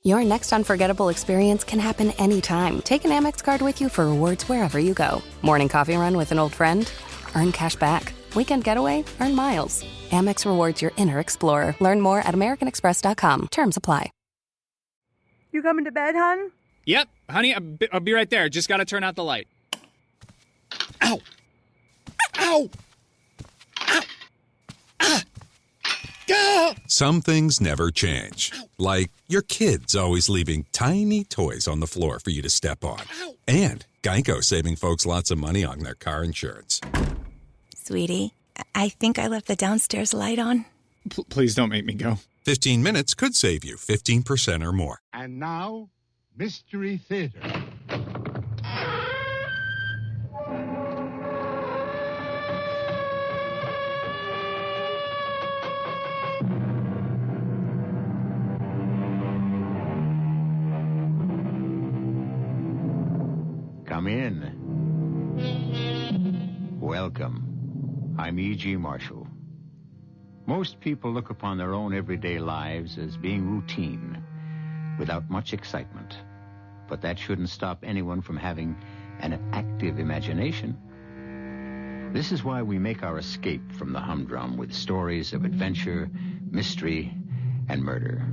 Your next unforgettable experience can happen anytime. Take an Amex card with you for rewards wherever you go. Morning coffee run with an old friend? Earn cash back. Weekend getaway? Earn miles. Amex rewards your inner explorer. Learn more at americanexpress.com. Terms apply. You coming to bed, hon? Yep, honey, I'll be right there. Just gotta turn out the light. Ow! Ow! Ow! Ah! Ah! Some things never change. Like your kids always leaving tiny toys on the floor for you to step on. And Geico saving folks lots of money on their car insurance. Sweetie, I think I left the downstairs light on. Please don't make me go. 15 minutes could save you 15% or more. And now, Mystery Theater. Come in. Welcome. I'm E.G. Marshall. Most people look upon their own everyday lives as being routine, without much excitement. But that shouldn't stop anyone from having an active imagination. This is why we make our escape from the humdrum with stories of adventure, mystery, and murder.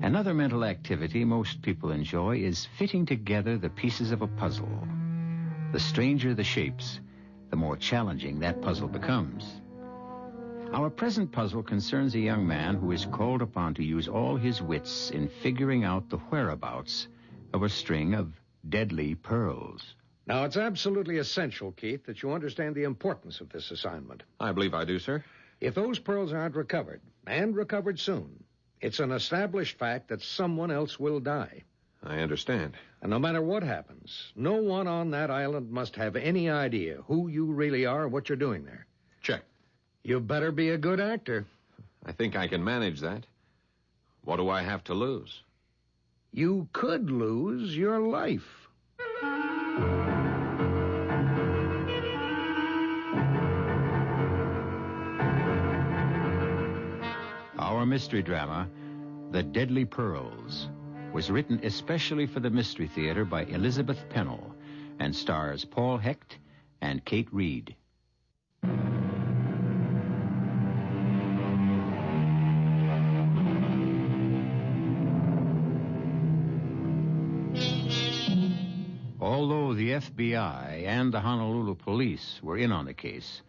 Another mental activity most people enjoy is fitting together the pieces of a puzzle. The stranger the shapes, the more challenging that puzzle becomes. Our present puzzle concerns a young man who is called upon to use all his wits in figuring out the whereabouts of a string of deadly pearls. Now, it's absolutely essential, Keith, that you understand the importance of this assignment. I believe I do, sir. If those pearls aren't recovered, and recovered soon, it's an established fact that someone else will die. I understand. And no matter what happens, no one on that island must have any idea who you really are or what you're doing there. Check. You better be a good actor. I think I can manage that. What do I have to lose? You could lose your life. Our mystery drama, The Deadly Pearls, was written especially for the Mystery Theater by Elizabeth Pennell and stars Paul Hecht and Kate Reed. Although the FBI and the Honolulu police were in on the case,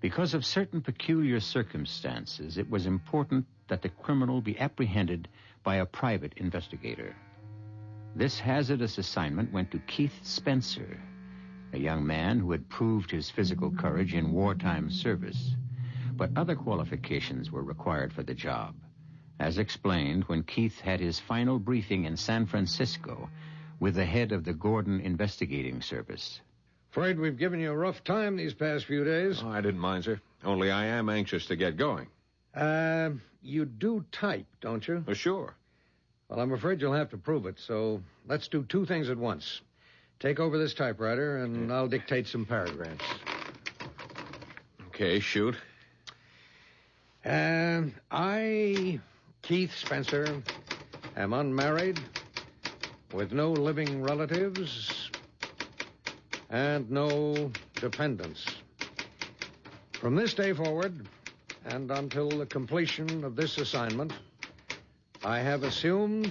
because of certain peculiar circumstances, it was important that the criminal be apprehended by a private investigator. This hazardous assignment went to Keith Spencer, a young man who had proved his physical courage in wartime service. But other qualifications were required for the job, as explained when Keith had his final briefing in San Francisco with the head of the Gordon Investigating Service. Afraid we've given you a rough time these past few days. Oh, I didn't mind, sir. Only I am anxious to get going. You do type, don't you? Sure. Well, I'm afraid you'll have to prove it, so let's do two things at once. Take over this typewriter, and I'll dictate some paragraphs. Okay, shoot. I, Keith Spencer, am unmarried, with no living relatives, and no dependents. From this day forward, and until the completion of this assignment, I have assumed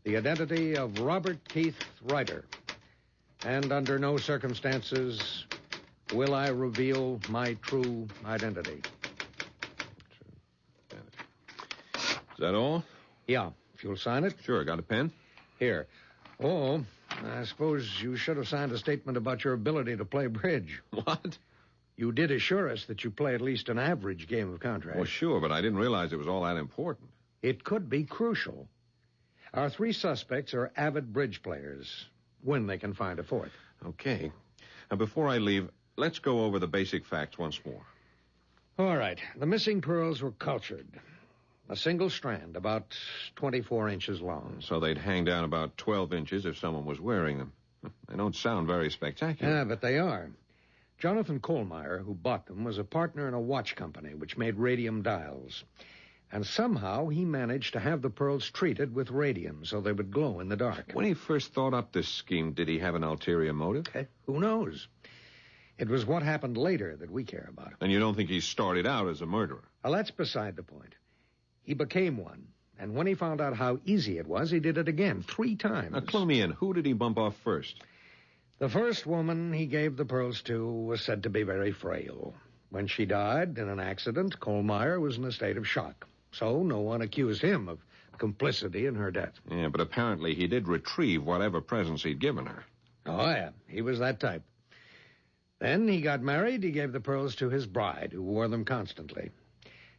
the identity of Robert Keith Ryder, and under no circumstances will I reveal my true identity. Is that all? Yeah, if you'll sign it. Sure, got a pen? Here. Oh, I suppose you should have signed a statement about your ability to play bridge. What? You did assure us that you play at least an average game of contract. Well, sure, but I didn't realize it was all that important. It could be crucial. Our three suspects are avid bridge players, when they can find a fourth. Okay. Now, before I leave, let's go over the basic facts once more. All right. The missing pearls were cultured. A single strand, about 24 inches long. So they'd hang down about 12 inches if someone was wearing them. They don't sound very spectacular. Yeah, but they are. Jonathan Kohlmeyer, who bought them, was a partner in a watch company which made radium dials. And somehow he managed to have the pearls treated with radium so they would glow in the dark. When he first thought up this scheme, did he have an ulterior motive? Who knows? It was what happened later that we care about. And you don't think he started out as a murderer? Well, that's beside the point. He became one. And when he found out how easy it was, he did it again 3 times. Now, clue me in. Who did he bump off first? The first woman he gave the pearls to was said to be very frail. When she died in an accident, Kohlmeyer was in a state of shock. So no one accused him of complicity in her death. Yeah, but apparently he did retrieve whatever presents he'd given her. Oh, yeah. He was that type. Then he got married. He gave the pearls to his bride, who wore them constantly.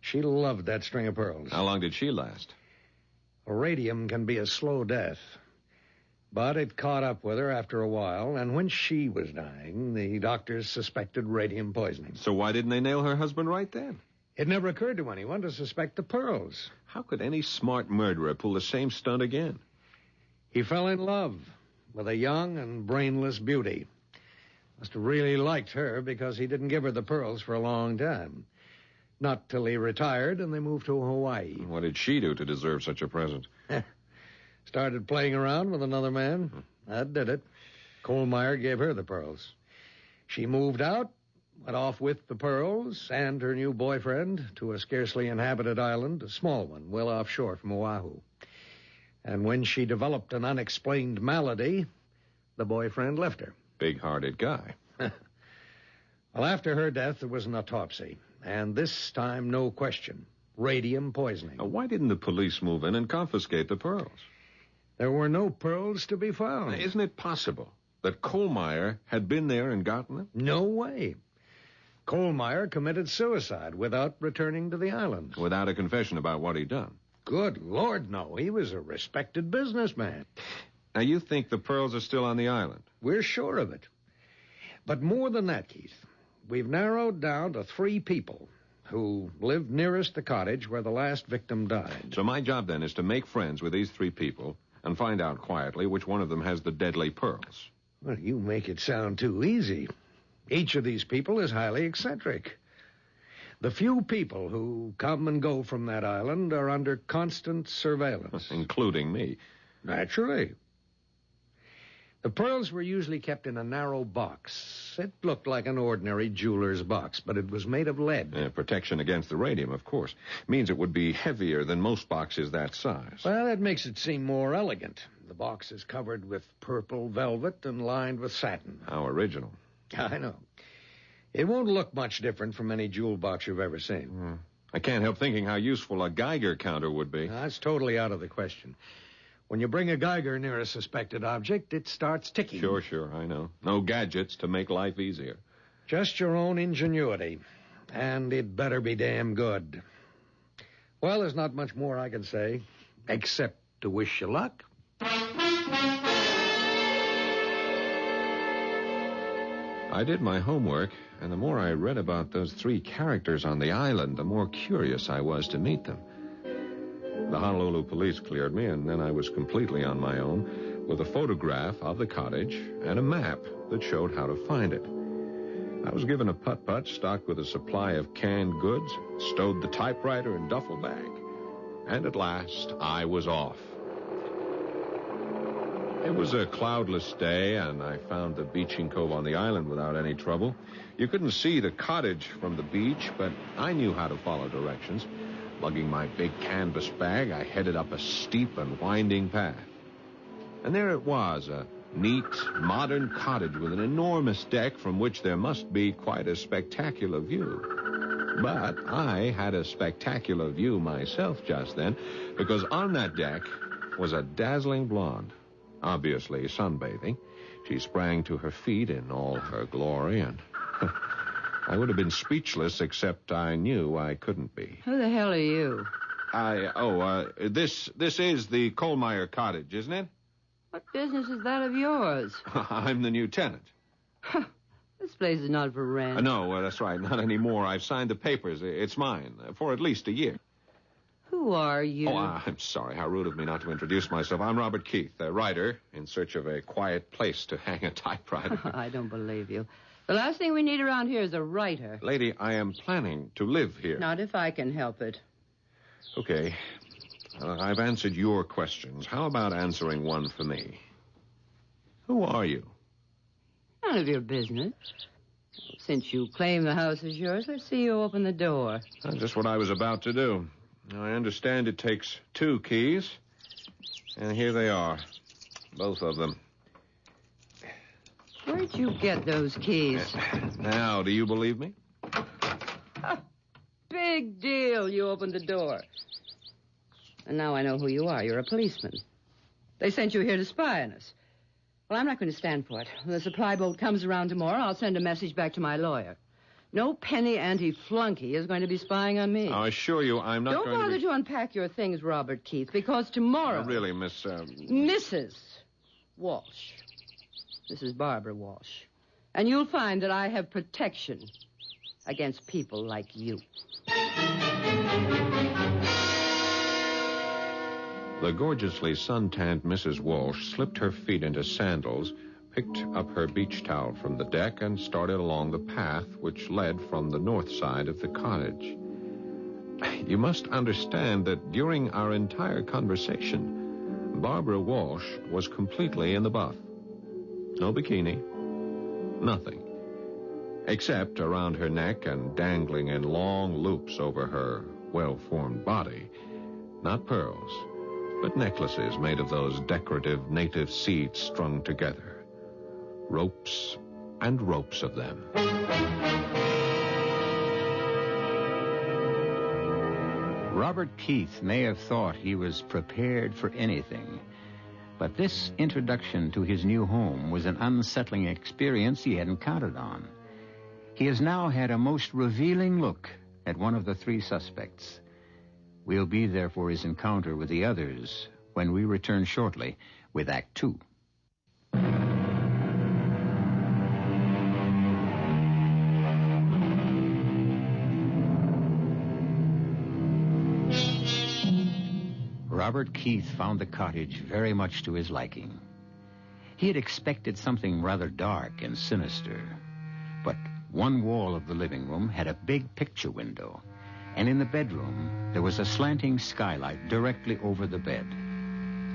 She loved that string of pearls. How long did she last? Radium can be a slow death. But it caught up with her after a while, and when she was dying, the doctors suspected radium poisoning. So why didn't they nail her husband right then? It never occurred to anyone to suspect the pearls. How could any smart murderer pull the same stunt again? He fell in love with a young and brainless beauty. Must have really liked her because he didn't give her the pearls for a long time. Not till he retired and they moved to Hawaii. What did she do to deserve such a present? Started playing around with another man. That did it. Kohlmeyer gave her the pearls. She moved out, went off with the pearls and her new boyfriend to a scarcely inhabited island, a small one, well offshore from Oahu. And when she developed an unexplained malady, the boyfriend left her. Big-hearted guy. Well, after her death, there was an autopsy. And this time, no question. Radium poisoning. Now, why didn't the police move in and confiscate the pearls? There were no pearls to be found. Now, isn't it possible that Kohlmeyer had been there and gotten them? No way. Kohlmeyer committed suicide without returning to the islands. Without a confession about what he'd done? Good Lord, no. He was a respected businessman. Now, you think the pearls are still on the island? We're sure of it. But more than that, Keith, we've narrowed down to 3 people who lived nearest the cottage where the last victim died. So my job, then, is to make friends with these 3 people and find out quietly which one of them has the deadly pearls. Well, you make it sound too easy. Each of these people is highly eccentric. The few people who come and go from that island are under constant surveillance. Including me. Naturally. The pearls were usually kept in a narrow box. It looked like an ordinary jeweler's box, but it was made of lead. Protection against the radium, of course. Means it would be heavier than most boxes that size. Well, that makes it seem more elegant. The box is covered with purple velvet and lined with satin. How original. I know. It won't look much different from any jewel box you've ever seen. I can't help thinking how useful a Geiger counter would be. That's totally out of the question. When you bring a Geiger near a suspected object, it starts ticking. Sure, I know. No gadgets to make life easier. Just your own ingenuity. And it better be damn good. Well, there's not much more I can say, except to wish you luck. I did my homework, and the more I read about those 3 characters on the island, the more curious I was to meet them. The Honolulu police cleared me, and then I was completely on my own with a photograph of the cottage and a map that showed how to find it. I was given a putt-putt stocked with a supply of canned goods, stowed the typewriter in duffel bag, and at last I was off. It was a cloudless day, and I found the beaching cove on the island without any trouble. You couldn't see the cottage from the beach, but I knew how to follow directions. Lugging my big canvas bag, I headed up a steep and winding path. And there it was, a neat, modern cottage with an enormous deck from which there must be quite a spectacular view. But I had a spectacular view myself just then, because on that deck was a dazzling blonde, obviously sunbathing. She sprang to her feet in all her glory, and I would have been speechless, except I knew I couldn't be. Who the hell are you? This is the Kohlmeyer cottage, isn't it? What business is that of yours? I'm the new tenant. This place is not for rent. No, that's right, not anymore. I've signed the papers. It's mine, for at least a year. Who are you? Oh, I'm sorry. How rude of me not to introduce myself. I'm Robert Keith, a writer in search of a quiet place to hang a typewriter. I don't believe you. The last thing we need around here is a writer. Lady, I am planning to live here. Not if I can help it. Okay. I've answered your questions. How about answering one for me? Who are you? None of your business. Since you claim the house is yours, let's see you open the door. Just what I was about to do. Now, I understand it takes 2 keys. And here they are. Both of them. Where'd you get those keys? Now, do you believe me? Big deal. You opened the door. And now I know who you are. You're a policeman. They sent you here to spy on us. Well, I'm not going to stand for it. When the supply boat comes around tomorrow, I'll send a message back to my lawyer. No penny anti-flunky is going to be spying on me. I assure you I'm not Don't going to bother be... to unpack your things, Robert Keith, because tomorrow... really, Miss... Mrs. Walsh. Mrs. Barbara Walsh. And you'll find that I have protection against people like you. The gorgeously suntanned Mrs. Walsh slipped her feet into sandals, picked up her beach towel from the deck, and started along the path which led from the north side of the cottage. You must understand that during our entire conversation, Barbara Walsh was completely in the buff. No bikini, nothing. Except around her neck and dangling in long loops over her well-formed body. Not pearls, but necklaces made of those decorative native seeds strung together. Ropes and ropes of them. Robert Keith may have thought he was prepared for anything, but this introduction to his new home was an unsettling experience he hadn't counted on. He has now had a most revealing look at one of the 3 suspects. We'll be there for his encounter with the others when we return shortly with Act 2. Robert Keith found the cottage very much to his liking. He had expected something rather dark and sinister, but one wall of the living room had a big picture window, and in the bedroom there was a slanting skylight directly over the bed.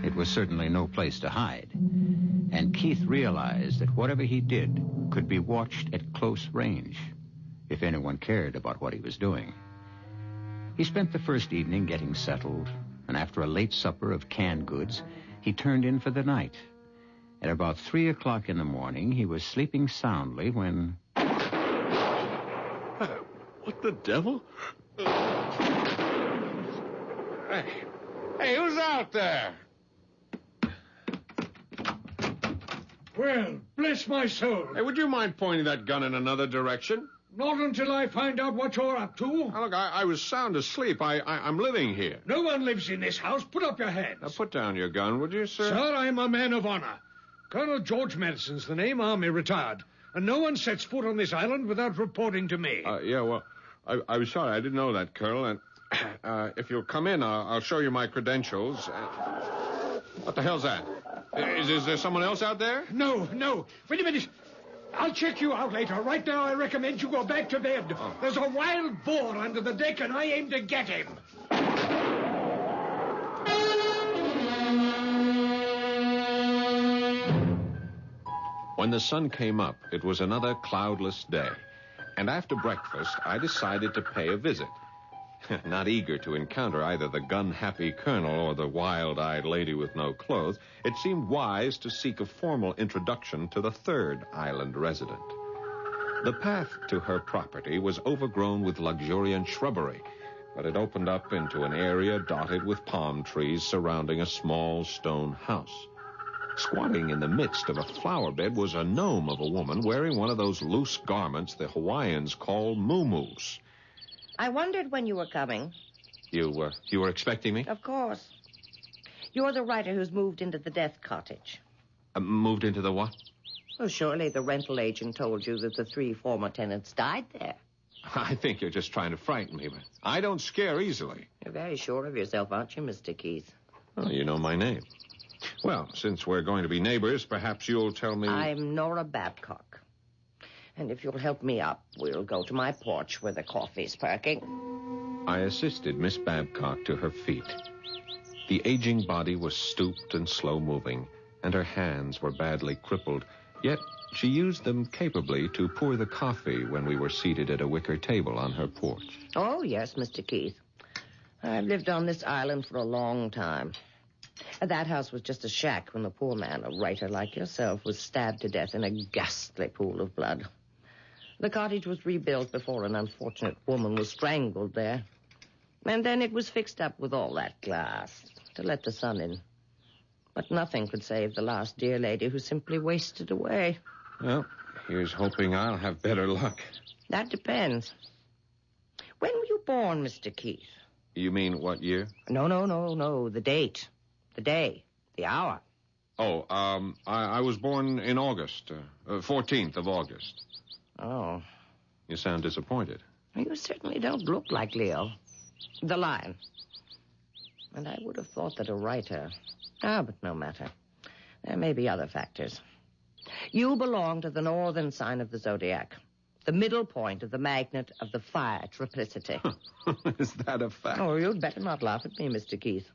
It was certainly no place to hide, and Keith realized that whatever he did could be watched at close range, if anyone cared about what he was doing. He spent the first evening getting settled, and after a late supper of canned goods, he turned in for the night. At about 3 o'clock in the morning, he was sleeping soundly when... What the devil? Hey, who's out there? Well, bless my soul. Hey, would you mind pointing that gun in another direction? Not until I find out what you're up to. Now, look, I was sound asleep. I'm living here. No one lives in this house. Put up your hands. Now, put down your gun, would you, sir? Sir, I'm a man of honor. Colonel George Madison's the name, Army retired. And no one sets foot on this island without reporting to me. Yeah, well, I was sorry. I didn't know that, Colonel. And if you'll come in, I'll show you my credentials. What the hell's that? Is there someone else out there? No. Wait a minute. I'll check you out later. Right now, I recommend you go back to bed. Oh. There's a wild boar under the deck, and I aim to get him. When the sun came up, it was another cloudless day. And after breakfast, I decided to pay a visit. Not eager to encounter either the gun-happy colonel or the wild-eyed lady with no clothes, it seemed wise to seek a formal introduction to the 3rd island resident. The path to her property was overgrown with luxuriant shrubbery, but it opened up into an area dotted with palm trees surrounding a small stone house. Squatting in the midst of a flower bed was a gnome of a woman wearing one of those loose garments the Hawaiians call muumuus. I wondered when you were coming. You were expecting me? Of course. You're the writer who's moved into the death cottage. Moved into the what? Well, surely the rental agent told you that the 3 former tenants died there. I think you're just trying to frighten me, but I don't scare easily. You're very sure of yourself, aren't you, Mr. Keith? Oh, you know my name. Well, since we're going to be neighbors, perhaps you'll tell me... I'm Nora Babcock. And if you'll help me up, we'll go to my porch where the coffee's perking. I assisted Miss Babcock to her feet. The aging body was stooped and slow-moving, and her hands were badly crippled, yet she used them capably to pour the coffee when we were seated at a wicker table on her porch. Oh, yes, Mr. Keith. I've lived on this island for a long time. That house was just a shack when the poor man, a writer like yourself, was stabbed to death in a ghastly pool of blood. The cottage was rebuilt before an unfortunate woman was strangled there. And then it was fixed up with all that glass to let the sun in. But nothing could save the last dear lady who simply wasted away. Well, here's hoping I'll have better luck. That depends. When were you born, Mr. Keith? You mean what year? No. The date. The day. The hour. Oh, I was born in August. 14th of August. Oh. You sound disappointed. You certainly don't look like Leo. The lion. And I would have thought that a writer... but no matter. There may be other factors. You belong to the northern sign of the zodiac. The middle point of the magnet of the fire triplicity. Is that a fact? Oh, you'd better not laugh at me, Mr. Keith.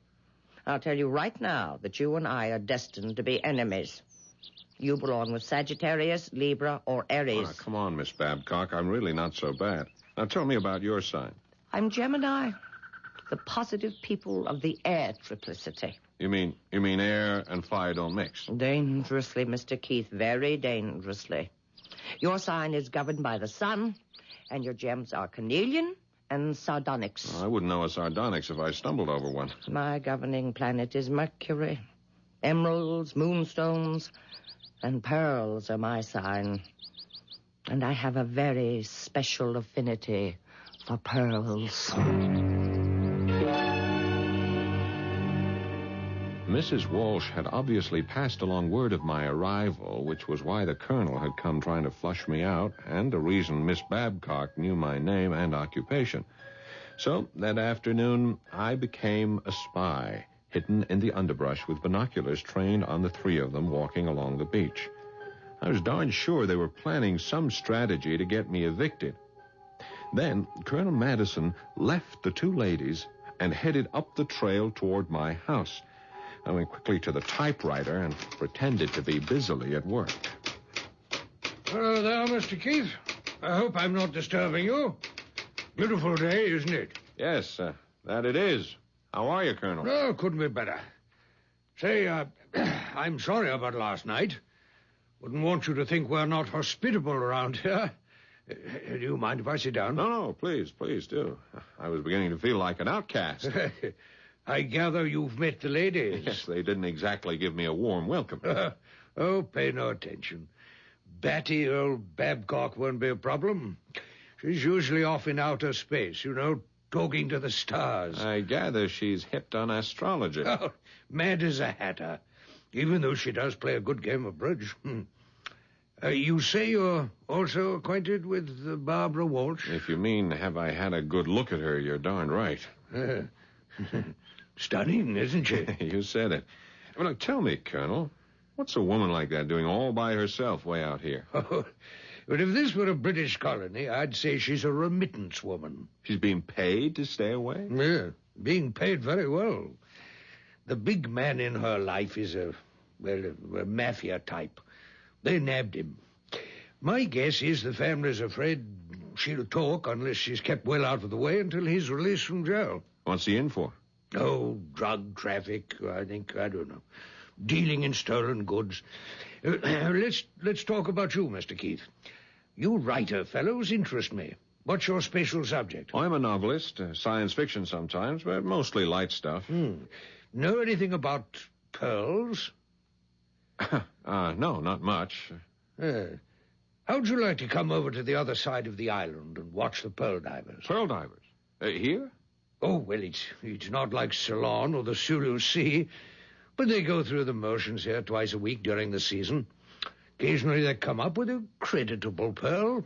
I'll tell you right now that you and I are destined to be enemies. You belong with Sagittarius, Libra, or Aries. Oh, come on, Miss Babcock. I'm really not so bad. Now tell me about your sign. I'm Gemini, the positive people of the air triplicity. You mean air and fire don't mix? Dangerously, Mr. Keith, very dangerously. Your sign is governed by the sun, and your gems are carnelian and sardonyx. I wouldn't know a sardonyx if I stumbled over one. My governing planet is Mercury. Emeralds, moonstones, and pearls are my sign. And I have a very special affinity for pearls. Mrs. Walsh had obviously passed along word of my arrival, which was why the colonel had come trying to flush me out, and the reason Miss Babcock knew my name and occupation. So, that afternoon, I became a spy, hidden in the underbrush with binoculars trained on the three of them walking along the beach. I was darn sure they were planning some strategy to get me evicted. Then, Colonel Madison left the two ladies and headed up the trail toward my house. I went quickly to the typewriter and pretended to be busily at work. Hello there, Mr. Keith. I hope I'm not disturbing you. Beautiful day, isn't it? Yes, that it is. How are you, Colonel? No, couldn't be better. Say, I'm sorry about last night. Wouldn't want you to think we're not hospitable around here. Do you mind if I sit down? No, please do. I was beginning to feel like an outcast. I gather you've met the ladies. Yes, they didn't exactly give me a warm welcome. Oh, pay no attention. Batty old Babcock won't be a problem. She's usually off in outer space, talking to the stars. I gather she's hipped on astrology. Oh, mad as a hatter, even though she does play a good game of bridge. You say you're also acquainted with Barbara Walsh? If you mean, have I had a good look at her, you're darn right. Stunning, isn't she? You said it. Well, now, tell me, Colonel, what's a woman like that doing all by herself way out here? Oh, but if this were a British colony, I'd say she's a remittance woman. She's being paid to stay away? Yeah, being paid very well. The big man in her life is a mafia type. They nabbed him. My guess is the family's afraid she'll talk unless she's kept well out of the way until he's released from jail. What's he in for? Oh, drug traffic, I think. I don't know. Dealing in stolen goods. Let's talk about you, Mr. Keith. You writer fellows interest me. What's your special subject? I'm a novelist, science fiction sometimes, but mostly light stuff. Know anything about pearls? No, not much. How'd you like to come over to the other side of the island and watch the pearl divers? Pearl divers? Here? Oh, well, it's not like Ceylon or the Sulu Sea, but they go through the motions here twice a week during the season. Occasionally they come up with a creditable pearl.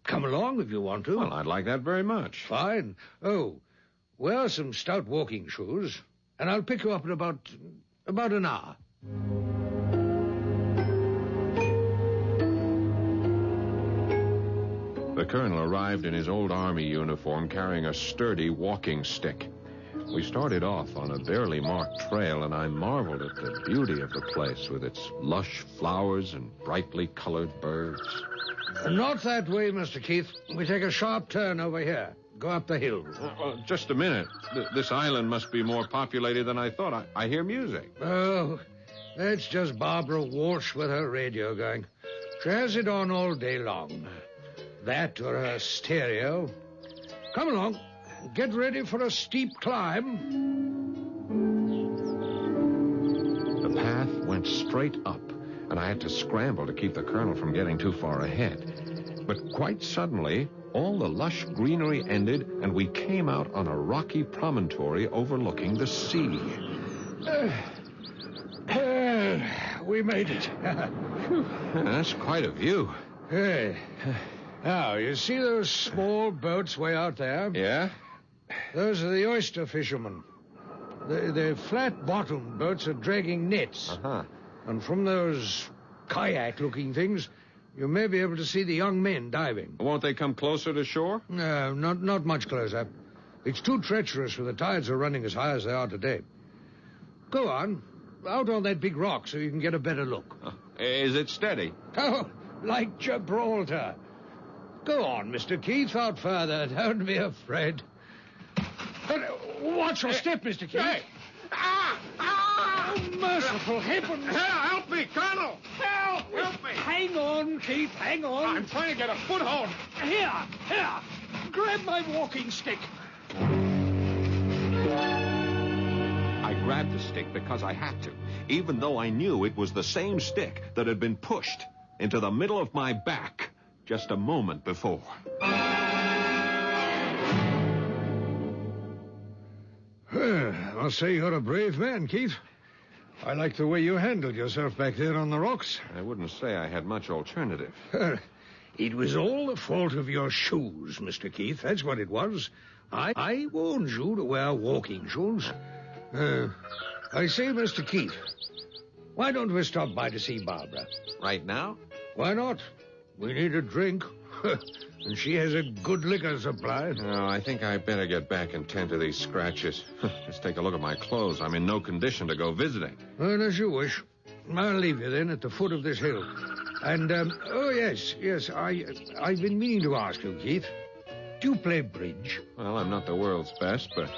Come along if you want to. Well, I'd like that very much. Fine. Oh, wear some stout walking shoes, and I'll pick you up in about an hour. The colonel arrived in his old army uniform carrying a sturdy walking stick. We started off on a barely marked trail, and I marveled at the beauty of the place with its lush flowers and brightly colored birds. Not that way, Mr. Keith. We take a sharp turn over here. Go up the hill. Just a minute. This island must be more populated than I thought. I hear music. Oh, that's just Barbara Walsh with her radio going. She has it on all day long. That or her stereo. Come along. Get ready for a steep climb. The path went straight up, and I had to scramble to keep the colonel from getting too far ahead. But quite suddenly, all the lush greenery ended, and we came out on a rocky promontory overlooking the sea. We made it. That's quite a view. Hey. Now, you see those small boats way out there? Yeah? Those are the oyster fishermen. The flat-bottomed boats are dragging nets. Uh-huh. And from those kayak-looking things, you may be able to see the young men diving. Won't they come closer to shore? No, not much closer. It's too treacherous when the tides are running as high as they are today. Go on, out on that big rock so you can get a better look. Is it steady? Oh, like Gibraltar. Go on, Mr. Keith, out further. Don't be afraid. Watch your step, Mr. Keith. Hey. Oh, merciful heavens. Help me, Colonel! Help me! Hang on, Keith, hang on. I'm trying to get a foothold. Here. Grab my walking stick. I grabbed the stick because I had to, even though I knew it was the same stick that had been pushed into the middle of my back just a moment before. I'll say you're a brave man, Keith. I like the way you handled yourself back there on the rocks. I wouldn't say I had much alternative. It was all the fault of your shoes, Mr. Keith. That's what it was. I warned you to wear walking shoes. I say, Mr. Keith, why don't we stop by to see Barbara? Right now? Why not? We need a drink. And she has a good liquor supply. No, I think I better get back and tend to these scratches. Just take a look at my clothes. I'm in no condition to go visiting. Well, as you wish. I'll leave you then at the foot of this hill. And, yes, I've been meaning to ask you, Keith. Do you play bridge? Well, I'm not the world's best, but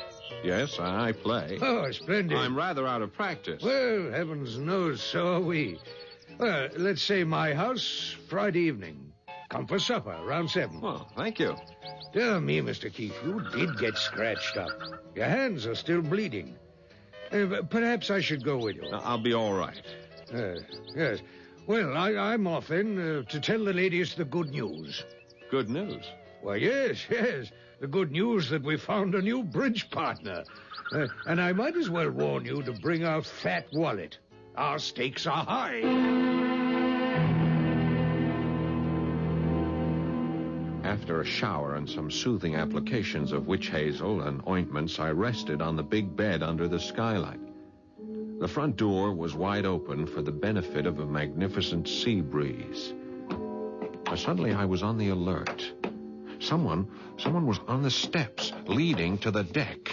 yes, I play. Oh, splendid. I'm rather out of practice. Well, heavens knows, so are we. Well, let's say my house, Friday evening. Come for supper, around 7. Well, thank you. Dear me, Mr. Keith, you did get scratched up. Your hands are still bleeding. Perhaps I should go with you. I'll be all right. Yes. Well, I'm off then to tell the ladies the good news. Good news? Well, yes. The good news that we found a new bridge partner. And I might as well warn you to bring a fat wallet. Our stakes are high. After a shower and some soothing applications of witch hazel and ointments, I rested on the big bed under the skylight. The front door was wide open for the benefit of a magnificent sea breeze. Suddenly, I was on the alert. Someone was on the steps leading to the deck.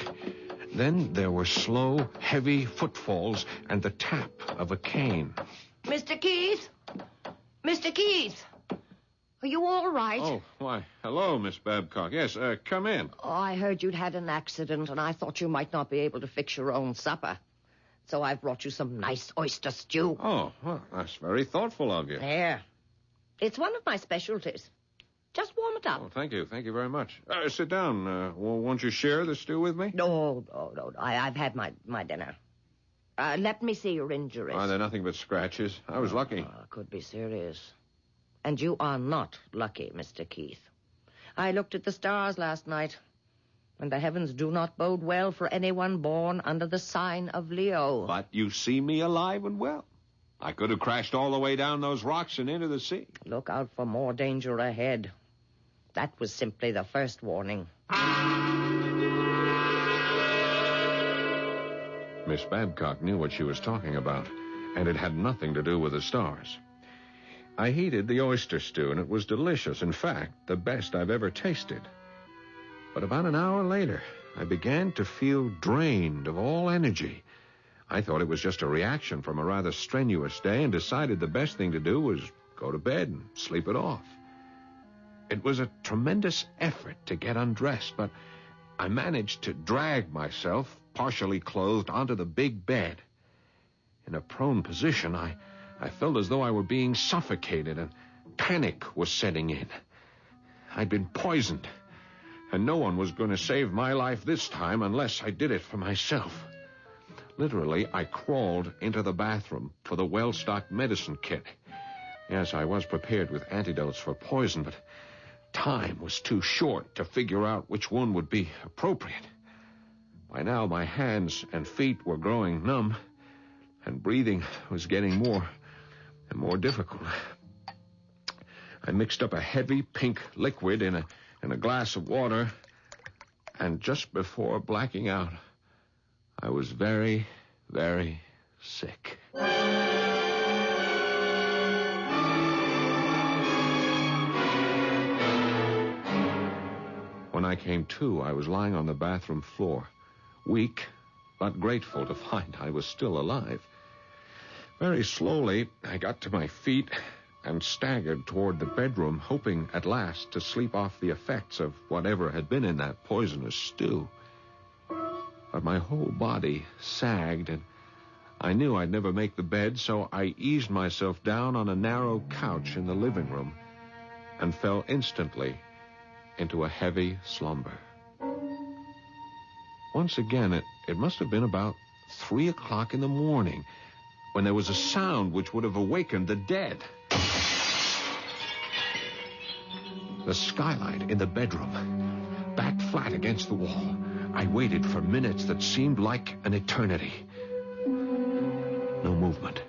Then there were slow, heavy footfalls and the tap of a cane. Mr. Keith? Mr. Keith? Are you all right? Oh, why, hello, Miss Babcock. Yes, come in. Oh, I heard you'd had an accident, and I thought you might not be able to fix your own supper. So I've brought you some nice oyster stew. Oh, well, that's very thoughtful of you. There. It's one of my specialties. Just warm it up. Oh, thank you. Thank you very much. Sit down. Won't you share the stew with me? No. I've had my dinner. Let me see your injuries. They're nothing but scratches. I was lucky. Could be serious. And you are not lucky, Mr. Keith. I looked at the stars last night, and the heavens do not bode well for anyone born under the sign of Leo. But you see me alive and well. I could have crashed all the way down those rocks and into the sea. Look out for more danger ahead. That was simply the first warning. Miss Babcock knew what she was talking about, and it had nothing to do with the stars. I heated the oyster stew, and it was delicious. In fact, the best I've ever tasted. But about an hour later, I began to feel drained of all energy. I thought it was just a reaction from a rather strenuous day and decided the best thing to do was go to bed and sleep it off. It was a tremendous effort to get undressed, but I managed to drag myself, partially clothed, onto the big bed. In a prone position, I felt as though I were being suffocated, and panic was setting in. I'd been poisoned, and no one was going to save my life this time unless I did it for myself. Literally, I crawled into the bathroom for the well-stocked medicine kit. Yes, I was prepared with antidotes for poison, but time was too short to figure out which one would be appropriate. By now, my hands and feet were growing numb, and breathing was getting more and more difficult. I mixed up a heavy pink liquid in a glass of water, and just before blacking out, I was very, very sick. When I came to, I was lying on the bathroom floor, weak but grateful to find I was still alive. Very slowly, I got to my feet and staggered toward the bedroom, hoping at last to sleep off the effects of whatever had been in that poisonous stew. But my whole body sagged, and I knew I'd never make the bed, so I eased myself down on a narrow couch in the living room and fell instantly into a heavy slumber. Once again, it must have been about 3 o'clock in the morning when there was a sound which would have awakened the dead. The skylight in the bedroom, back flat against the wall. I waited for minutes that seemed like an eternity. No movement.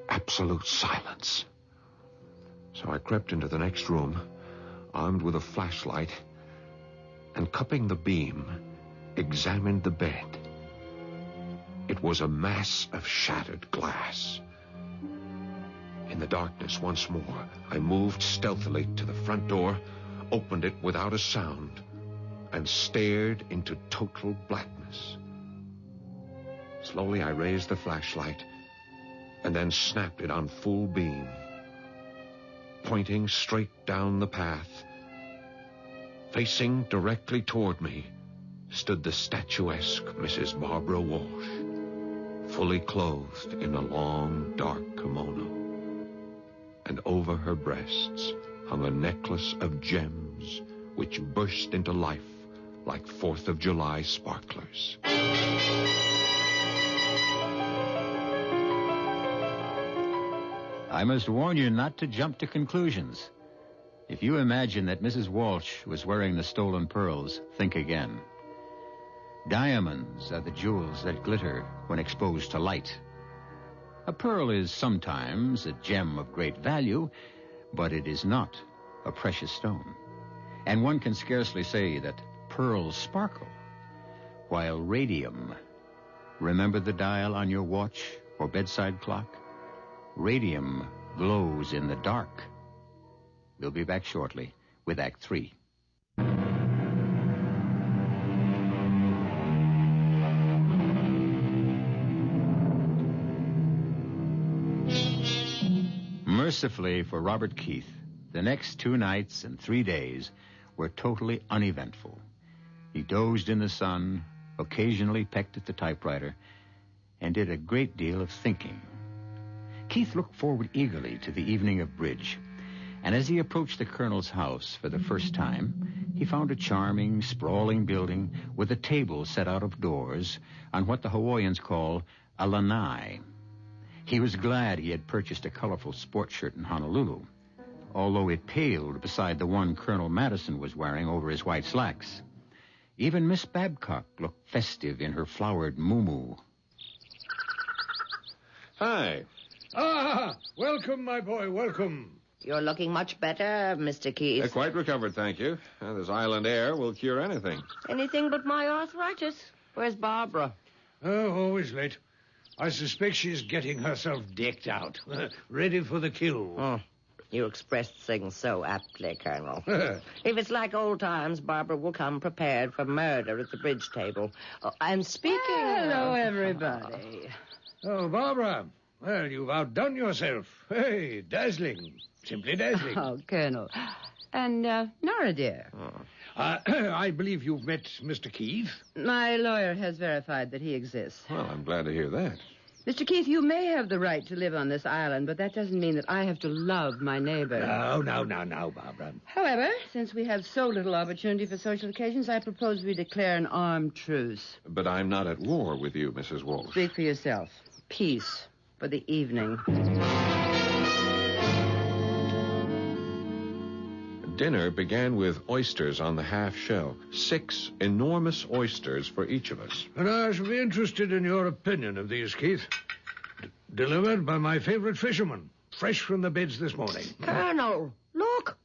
Absolute silence. So I crept into the next room, armed with a flashlight, and cupping the beam, examined the bed. It was a mass of shattered glass. In the darkness once more, I moved stealthily to the front door, opened it without a sound, and stared into total blackness. Slowly I raised the flashlight and then snapped it on full beam. Pointing straight down the path, facing directly toward me, stood the statuesque Mrs. Barbara Walsh, fully clothed in a long, dark kimono. And over her breasts hung a necklace of gems which burst into life like 4th of July sparklers. I must warn you not to jump to conclusions. If you imagine that Mrs. Walsh was wearing the stolen pearls, think again. Diamonds are the jewels that glitter when exposed to light. A pearl is sometimes a gem of great value, but it is not a precious stone. And one can scarcely say that pearls sparkle, while radium, remember the dial on your watch or bedside clock? Radium glows in the dark. We'll be back shortly with Act 3. Mercifully for Robert Keith, the next 2 nights and 3 days were totally uneventful. He dozed in the sun, occasionally pecked at the typewriter, and did a great deal of thinking. Keith looked forward eagerly to the evening of bridge, and as he approached the colonel's house for the first time, he found a charming, sprawling building with a table set out of doors on what the Hawaiians call a lanai. He was glad he had purchased a colorful sport shirt in Honolulu, although it paled beside the one Colonel Madison was wearing over his white slacks. Even Miss Babcock looked festive in her flowered muumuu. Hi. Ah, welcome, my boy, welcome. You're looking much better, Mr. Keith. Quite recovered, thank you. This island air will cure anything. Anything but my arthritis. Where's Barbara? Oh, always late. I suspect she's getting herself decked out, ready for the kill. Oh, you expressed things so aptly, Colonel. If it's like old times, Barbara will come prepared for murder at the bridge table. Oh, and speaking Hello, of... everybody. Oh, Barbara. Well, you've outdone yourself. Hey, dazzling. Simply dazzling. Oh, Colonel. And, Nora, dear. I believe you've met Mr. Keith. My lawyer has verified that he exists. Well, I'm glad to hear that. Mr. Keith, you may have the right to live on this island, but that doesn't mean that I have to love my neighbor. No, Barbara. However, since we have so little opportunity for social occasions, I propose we declare an armed truce. But I'm not at war with you, Mrs. Walsh. Speak for yourself. Peace for the evening. Dinner began with oysters on the half shell. 6 enormous oysters for each of us. And I shall be interested in your opinion of these, Keith. Delivered by my favorite fisherman, fresh from the beds this morning. Colonel, look.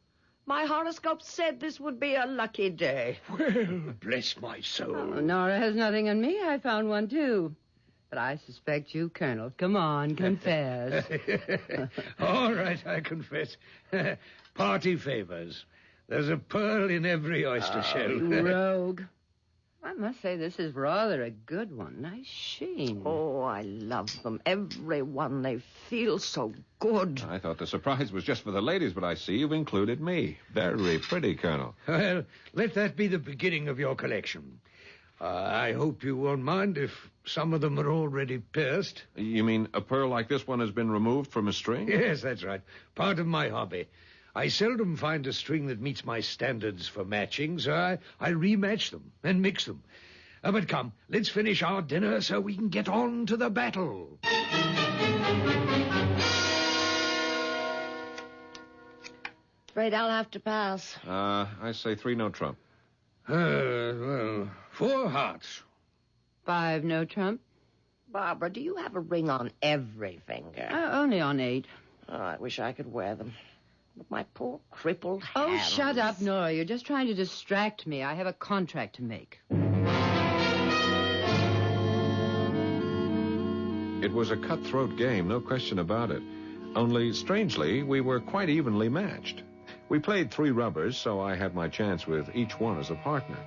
My horoscope said this would be a lucky day. Well, bless my soul. Oh, Nora has nothing on me. I found one, too. But I suspect you, Colonel. Come on, confess. All right, I confess. Party favors. There's a pearl in every oyster shell. You rogue. I must say this is rather a good one. Nice sheen. Oh, I love them. Every one. They feel so good. I thought the surprise was just for the ladies, but I see you've included me. Very pretty, Colonel. Well, let that be the beginning of your collection. I hope you won't mind if some of them are already pierced. You mean a pearl like this one has been removed from a string? Yes, that's right. Part of my hobby. I seldom find a string that meets my standards for matching, so I rematch them and mix them. But come, let's finish our dinner so we can get on to the battle. Afraid I'll have to pass. I say 3 no trump. Well, 4 hearts. 5 no trump. Barbara, do you have a ring on every finger? Only on 8. Oh, I wish I could wear them. But my poor crippled Oh, hands. shut up, Nora. You're just trying to distract me. I have a contract to make. It was a cutthroat game, no question about it. Only, strangely, we were quite evenly matched. We played 3 rubbers, so I had my chance with each one as a partner.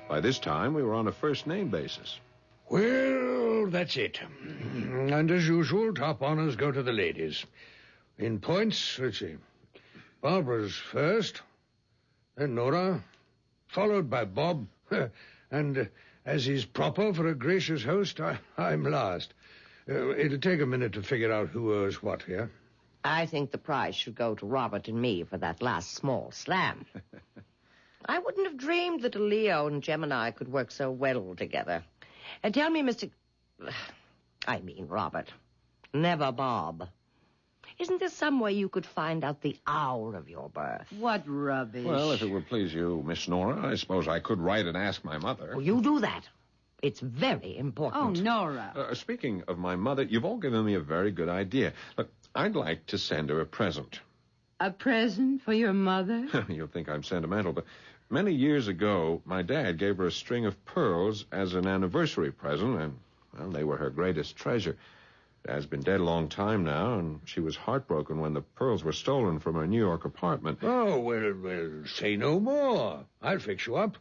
By this time, we were on a first-name basis. Well, that's it. And as usual, top honors go to the ladies. In points, let's see. Barbara's first, then Nora, followed by Bob, and as is proper for a gracious host, I'm last. It'll take a minute to figure out who owes what here. I think the prize should go to Robert and me for that last small slam. I wouldn't have dreamed that a Leo and Gemini could work so well together. And tell me, Robert, never Bob. Isn't there some way you could find out the hour of your birth? What rubbish. Well, if it would please you, Miss Nora, I suppose I could write and ask my mother. Well, you do that. It's very important. Oh, Nora. Speaking of my mother, you've all given me a very good idea. Look, I'd like to send her a present. A present for your mother? You'll think I'm sentimental, but many years ago, my dad gave her a string of pearls as an anniversary present, and, well, they were her greatest treasure. Dad's been dead a long time now, and she was heartbroken when the pearls were stolen from her New York apartment. Oh, well, say no more. I'll fix you up.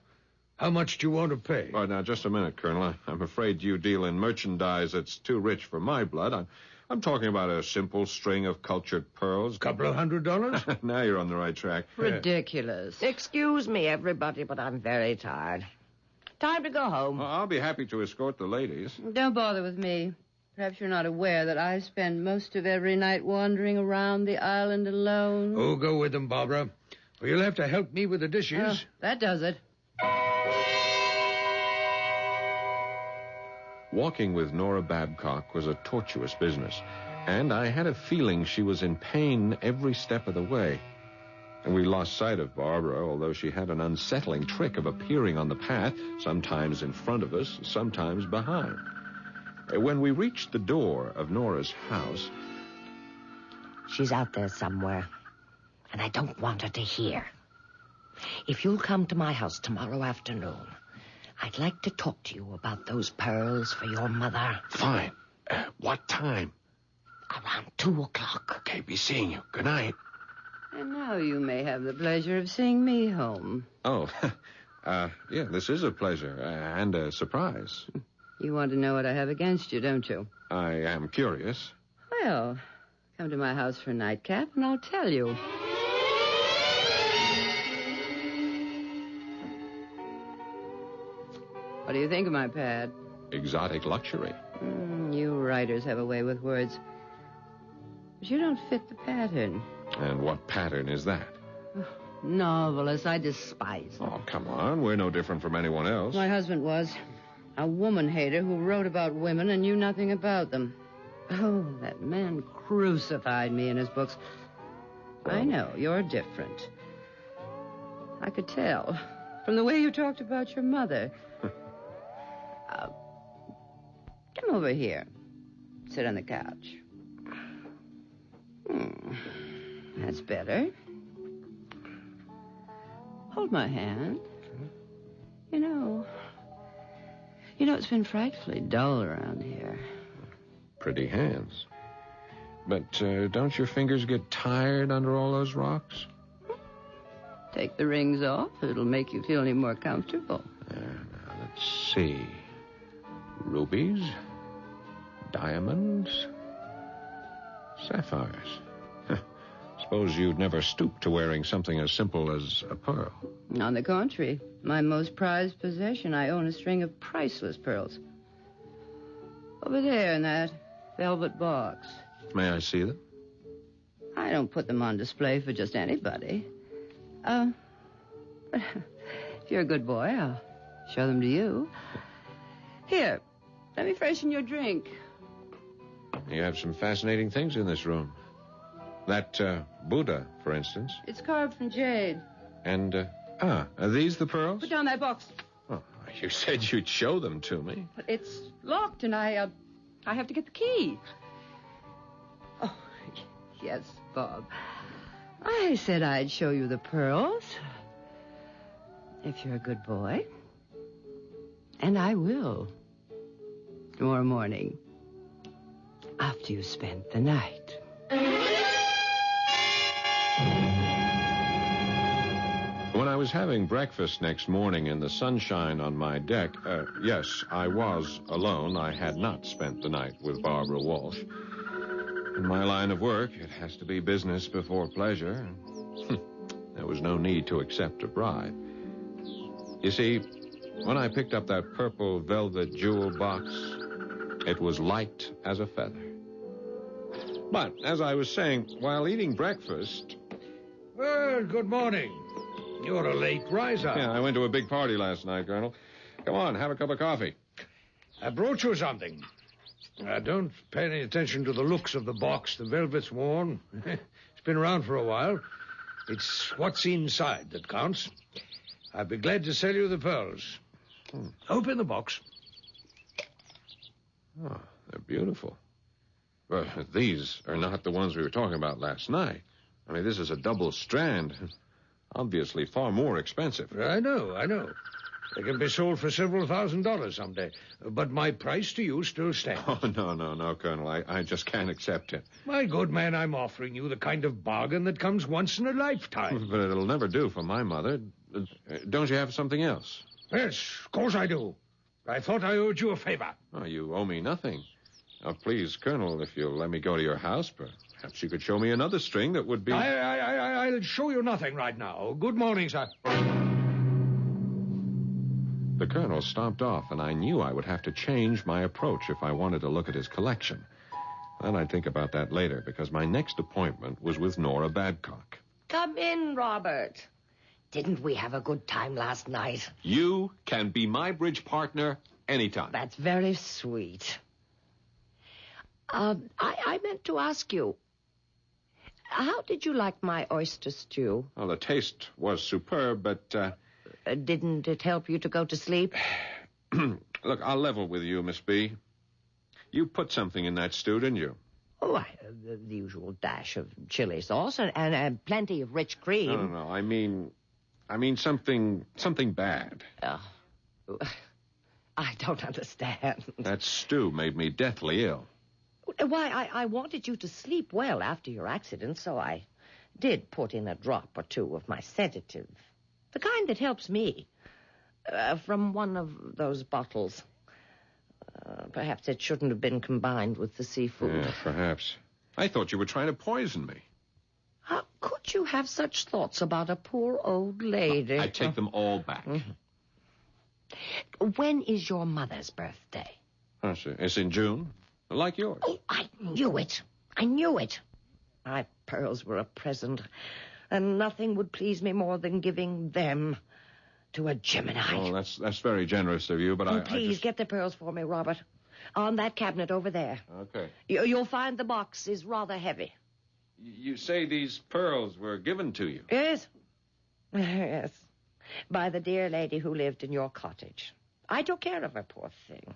How much do you want to pay? All right, now, just a minute, Colonel. I'm afraid you deal in merchandise that's too rich for my blood. I'm talking about a simple string of cultured pearls. Couple of $100? Now you're on the right track. Ridiculous. Excuse me, everybody, but I'm very tired. Time to go home. Well, I'll be happy to escort the ladies. Don't bother with me. Perhaps you're not aware that I spend most of every night wandering around the island alone. Oh, go with them, Barbara. Well, you'll have to help me with the dishes. That does it. Walking with Nora Babcock was a tortuous business, and I had a feeling she was in pain every step of the way. And we lost sight of Barbara, although she had an unsettling trick of appearing on the path, sometimes in front of us, sometimes behind. When we reached the door of Nora's house... She's out there somewhere, and I don't want her to hear. If you'll come to my house tomorrow afternoon, I'd like to talk to you about those pearls for your mother. Fine. What time? Around 2 o'clock. Okay, be seeing you. Good night. And now you may have the pleasure of seeing me home. Oh, yeah, this is a pleasure and a surprise. You want to know what I have against you, don't you? I am curious. Well, come to my house for a nightcap, and I'll tell you. What do you think of my pad? Exotic luxury. You writers have a way with words. But you don't fit the pattern. And what pattern is that? Novelists, I despise them. Oh, come on. We're no different from anyone else. My husband was. A woman hater who wrote about women and knew nothing about them. Oh, that man crucified me in his books. I know, you're different. I could tell from the way you talked about your mother. Come over here. Sit on the couch. That's better. Hold my hand. You know, it's been frightfully dull around here. Pretty hands. But don't your fingers get tired under all those rocks? Take the rings off. It'll make you feel any more comfortable. Now, let's see. Rubies, diamonds, sapphires. Suppose you'd never stoop to wearing something as simple as a pearl. On the contrary, my most prized possession, I own a string of priceless pearls. Over there in that velvet box. May I see them? I don't put them on display for just anybody. But if you're a good boy, I'll show them to you. Here, let me freshen your drink. You have some fascinating things in this room. That Buddha, for instance. It's carved from jade. And, are these the pearls? Put down that box. Oh, you said you'd show them to me. But it's locked, and I have to get the key. Oh, yes, Bob. I said I'd show you the pearls. If you're a good boy. And I will. Tomorrow morning. After you spent the night. When I was having breakfast next morning in the sunshine on my deck, yes, I was alone. I had not spent the night with Barbara Walsh. In my line of work, it has to be business before pleasure. There was no need to accept a bribe. You see, when I picked up that purple velvet jewel box, it was light as a feather. But, as I was saying, while eating breakfast... Well, good morning. You're a late riser. Yeah, I went to a big party last night, Colonel. Come on, have a cup of coffee. I brought you something. Don't pay any attention to the looks of the box. The velvet's worn. It's been around for a while. It's what's inside that counts. I'd be glad to sell you the pearls. Open the box. Oh, they're beautiful. Well, these are not the ones we were talking about last night. I mean, this is a double strand. Obviously far more expensive. I know. They can be sold for several $1,000s someday. But my price to you still stands. Oh, no, Colonel. I just can't accept it. My good man, I'm offering you the kind of bargain that comes once in a lifetime. But it'll never do for my mother. Don't you have something else? Yes, of course I do. I thought I owed you a favor. Oh, you owe me nothing. Oh, please, Colonel, if you'll let me go to your house, perhaps you could show me another string that would be... I'll show you nothing right now. Good morning, sir. The Colonel stomped off, and I knew I would have to change my approach if I wanted to look at his collection. Then I'd think about that later, because my next appointment was with Nora Babcock. Come in, Robert. Didn't we have a good time last night? You can be my bridge partner anytime. That's very sweet. I meant to ask you, how did you like my oyster stew? Well, the taste was superb, but... Didn't it help you to go to sleep? Look, I'll level with you, Miss B. You put something in that stew, didn't you? Oh, the usual dash of chili sauce and plenty of rich cream. No. I mean something bad. I don't understand. That stew made me deathly ill. Why, I wanted you to sleep well after your accident, so I did put in a drop or two of my sedative. The kind that helps me. From one of those bottles. Perhaps it shouldn't have been combined with the seafood. Yeah, perhaps. I thought you were trying to poison me. How could you have such thoughts about a poor old lady? I take them all back. Mm-hmm. When is your mother's birthday? It's in June, like yours. Oh, I knew it. I knew it. My pearls were a present, and nothing would please me more than giving them to a Gemini. Oh, that's very generous of you, but Please, get the pearls for me, Robert. On that cabinet over there. Okay. You'll find the box is rather heavy. You say these pearls were given to you? Yes. Yes. By the dear lady who lived in your cottage. I took care of her, poor thing.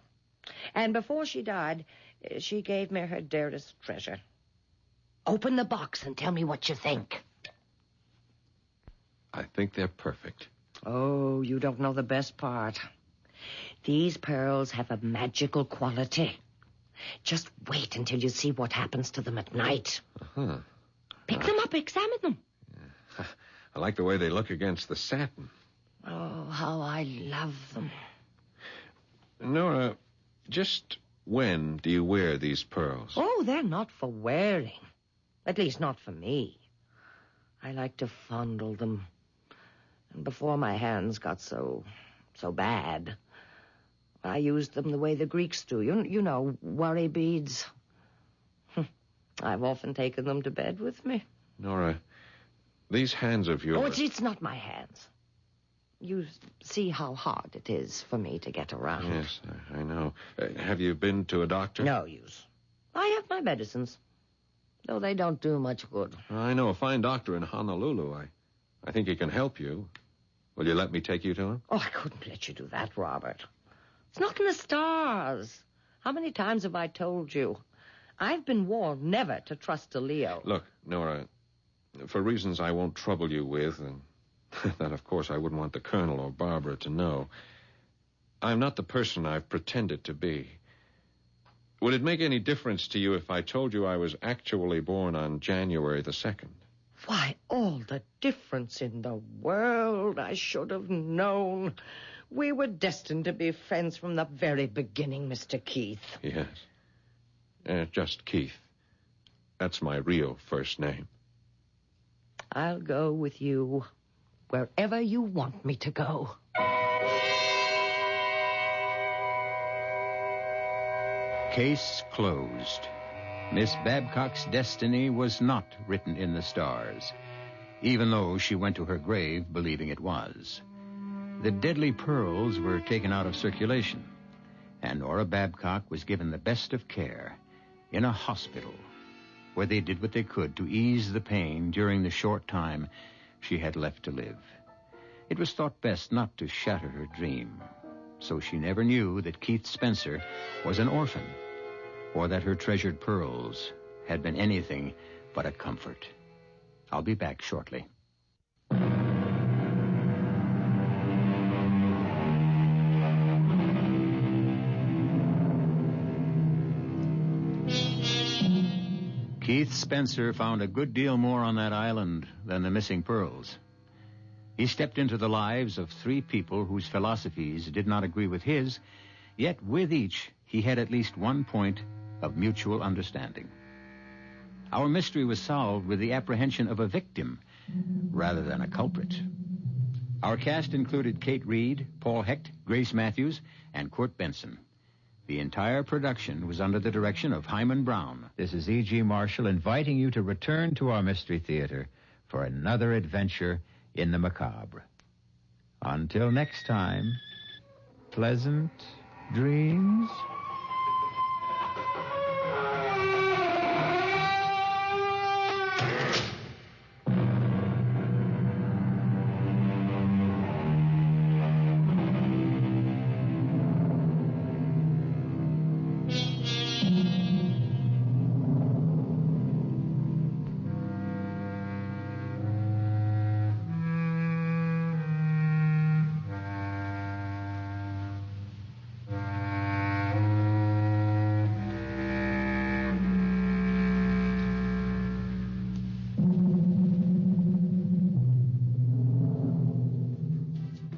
And before she died, she gave me her dearest treasure. Open the box and tell me what you think. I think they're perfect. Oh, you don't know the best part. These pearls have a magical quality. Just wait until you see what happens to them at night. Uh-huh. Pick them up, examine them. I like the way they look against the satin. Oh, how I love them. Nora, just when do you wear these pearls? Oh, they're not for wearing. At least not for me. I like to fondle them. And before my hands got so bad, I used them the way the Greeks do. You know, worry beads. I've often taken them to bed with me. Nora, these hands of yours... Oh, it's not my hands. You see how hard it is for me to get around. Yes, I know. Have you been to a doctor? No use. I have my medicines, though they don't do much good. I know a fine doctor in Honolulu. I think he can help you. Will you let me take you to him? Oh, I couldn't let you do that, Robert. It's not in the stars. How many times have I told you? I've been warned never to trust a Leo. Look, Nora, for reasons I won't trouble you with, and that, of course, I wouldn't want the Colonel or Barbara to know, I'm not the person I've pretended to be. Would it make any difference to you if I told you I was actually born on January the 2nd? Why, all the difference in the world. I should have known. We were destined to be friends from the very beginning, Mr. Keith. Yes. Just Keith. That's my real first name. I'll go with you wherever you want me to go. Case closed. Miss Babcock's destiny was not written in the stars, even though she went to her grave believing it was. The deadly pearls were taken out of circulation, and Nora Babcock was given the best of care in a hospital, where they did what they could to ease the pain during the short time she had left to live. It was thought best not to shatter her dream, so she never knew that Keith Spencer was an orphan, or that her treasured pearls had been anything but a comfort. I'll be back shortly. Keith Spencer found a good deal more on that island than the missing pearls. He stepped into the lives of 3 people whose philosophies did not agree with his, yet with each he had at least one point of mutual understanding. Our mystery was solved with the apprehension of a victim rather than a culprit. Our cast included Kate Reed, Paul Hecht, Grace Matthews, and Kurt Benson. The entire production was under the direction of Hyman Brown. This is E.G. Marshall inviting you to return to our Mystery Theater for another adventure in the macabre. Until next time, pleasant dreams.